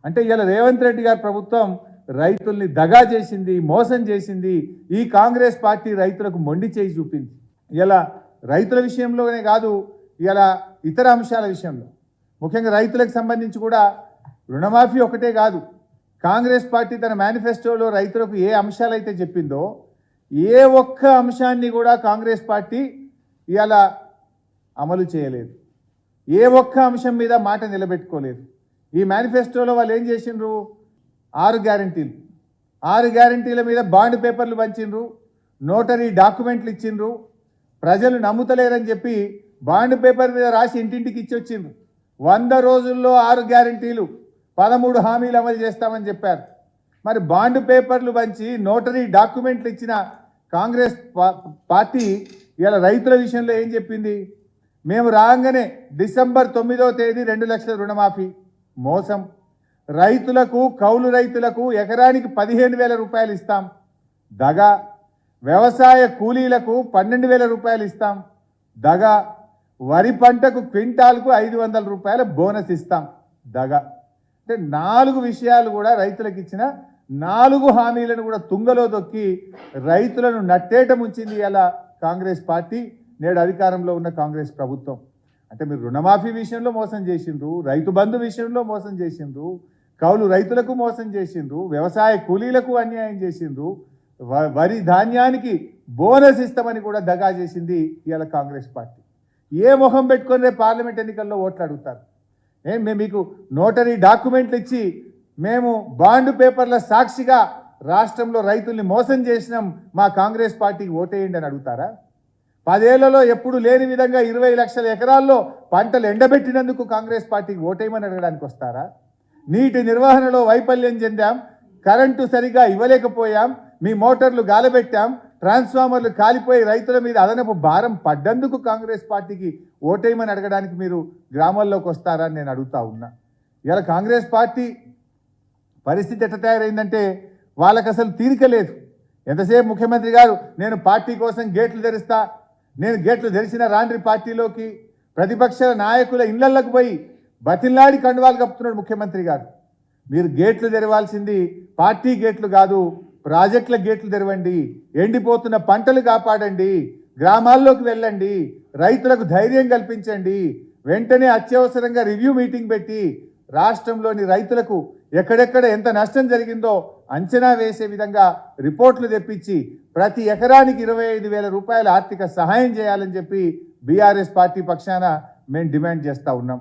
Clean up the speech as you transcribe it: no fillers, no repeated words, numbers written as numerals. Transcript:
అంటే ఇలా రేవంత్ రెడ్డి గారి ప్రభుత్వం రైతుల్ని దగా చేసింది, మోసం చేసింది. ఈ కాంగ్రెస్ పార్టీ రైతులకు మొండి చేయి చూపింది. ఇలా రైతుల విషయంలోనే కాదు, ఇలా ఇతర అంశాల విషయంలో ముఖ్యంగా రైతులకు సంబంధించి కూడా రుణమాఫీ ఒకటే కాదు, కాంగ్రెస్ పార్టీ తన మేనిఫెస్టోలో రైతులకు ఏ అంశాలైతే చెప్పిందో ఏ ఒక్క అంశాన్ని కూడా కాంగ్రెస్ పార్టీ ఇలా అమలు చేయలేదు. ఏ ఒక్క అంశం మీద మాట నిలబెట్టుకోలేదు. ఈ మేనిఫెస్టోలో వాళ్ళు ఏం చేసిండ్రు? 6 గ్యారంటీలు, 6 గ్యారంటీల మీద బాండ్ పేపర్లు పంచిండ్రు, నోటరీ డాక్యుమెంట్లు ఇచ్చిండ్రు. ప్రజలు నమ్ముతలేరని చెప్పి బాండ్ పేపర్ మీద రాసి ఇంటింటికి ఇచ్చొచ్చిండ్రు. 100 రోజుల్లో 6 గ్యారంటీలు, 13 హామీలు అమలు చేస్తామని చెప్పారు. మరి బాండ్ పేపర్లు పంచి నోటరీ డాక్యుమెంట్లు ఇచ్చిన కాంగ్రెస్ పార్టీ ఇలా రైతుల విషయంలో ఏం చెప్పింది? మేము రాగానే డిసెంబర్ 9వ తేదీ 2 లక్షల రుణమాఫీ. మోసం. రైతులకు, కౌలు రైతులకు ఎకరానికి 15,000 రూపాయలు ఇస్తాం. దగా. వ్యవసాయ కూలీలకు 12,000 రూపాయలు ఇస్తాం. దగా. వరి పంటకు క్వింటాల్కు 500 రూపాయల బోనస్ ఇస్తాం. దగా. అంటే 4 విషయాలు కూడా రైతులకు ఇచ్చిన 4 హామీలను కూడా తుంగలో దొక్కి రైతులను నట్టేట ముంచింది ఇలా కాంగ్రెస్ పార్టీ, నేడు అధికారంలో ఉన్న కాంగ్రెస్ ప్రభుత్వం. అంటే మీరు రుణమాఫీ విషయంలో మోసం చేసిండ్రు, రైతు బంధు విషయంలో మోసం చేసిండ్రు, కౌలు రైతులకు మోసం చేసిండ్రు, వ్యవసాయ కూలీలకు అన్యాయం చేసిండ్రు, వరి ధాన్యానికి బోనస్ ఇస్తామని కూడా దగా చేసింది ఇలా కాంగ్రెస్ పార్టీ. ఏ మొహం పెట్టుకొని రేపు పార్లమెంట్ ఎన్నికల్లో ఓట్లు అడుగుతారు? మేము మీకు నోటరీ డాక్యుమెంట్లు ఇచ్చి మేము బాండ్ పేపర్ల సాక్షిగా రాష్ట్రంలో రైతుల్ని మోసం చేసినాం, మా కాంగ్రెస్ పార్టీకి ఓటేయండి అని అడుగుతారా? 10 ఏళ్లలో ఎప్పుడు లేని విధంగా 20 లక్షల ఎకరాల్లో పంటలు ఎండబెట్టినందుకు కాంగ్రెస్ పార్టీకి ఓటేయమని అడగడానికి వస్తారా? నీటి నిర్వహణలో వైఫల్యం చెందాం, కరెంటు సరిగా ఇవ్వలేకపోయాం, మీ మోటార్లు గాలబెట్టాం, ట్రాన్స్ఫార్మర్లు కాలిపోయి రైతుల మీద అదనపు భారం పడ్డందుకు కాంగ్రెస్ పార్టీకి ఓటేయమని అడగడానికి మీరు గ్రామాల్లోకి వస్తారా అని నేను అడుగుతా ఉన్నా. ఇలా కాంగ్రెస్ పార్టీ పరిస్థితి ఎట్లా తయారైందంటే వాళ్ళకి అసలు తీరిక లేదు. ఎంతసేపు ముఖ్యమంత్రి గారు నేను పార్టీ కోసం గేట్లు తెరుస్తా, నేను గేట్లు తెరిచిన రాండ్రి పార్టీలోకి, ప్రతిపక్ష నాయకుల ఇళ్లలకు పోయి బతిల్లాడి కండువాలు కప్పుతున్నాడు ముఖ్యమంత్రి గారు. మీరు గేట్లు తెరవాల్సింది పార్టీ గేట్లు కాదు, ప్రాజెక్టుల గేట్లు తెరవండి, ఎండిపోతున్న పంటలు కాపాడండి, గ్రామాల్లోకి వెళ్ళండి, రైతులకు ధైర్యం కల్పించండి, వెంటనే అత్యవసరంగా రివ్యూ మీటింగ్ పెట్టి రాష్ట్రంలోని రైతులకు ఎక్కడెక్కడ ఎంత నష్టం జరిగిందో అంచనా వేసే విధంగా రిపోర్ట్లు తెప్పించి ప్రతి ఎకరానికి 25,000 రూపాయల ఆర్థిక సహాయం చేయాలని చెప్పి బీఆర్ఎస్ పార్టీ పక్షాన మేము డిమాండ్ చేస్తూ ఉన్నాం.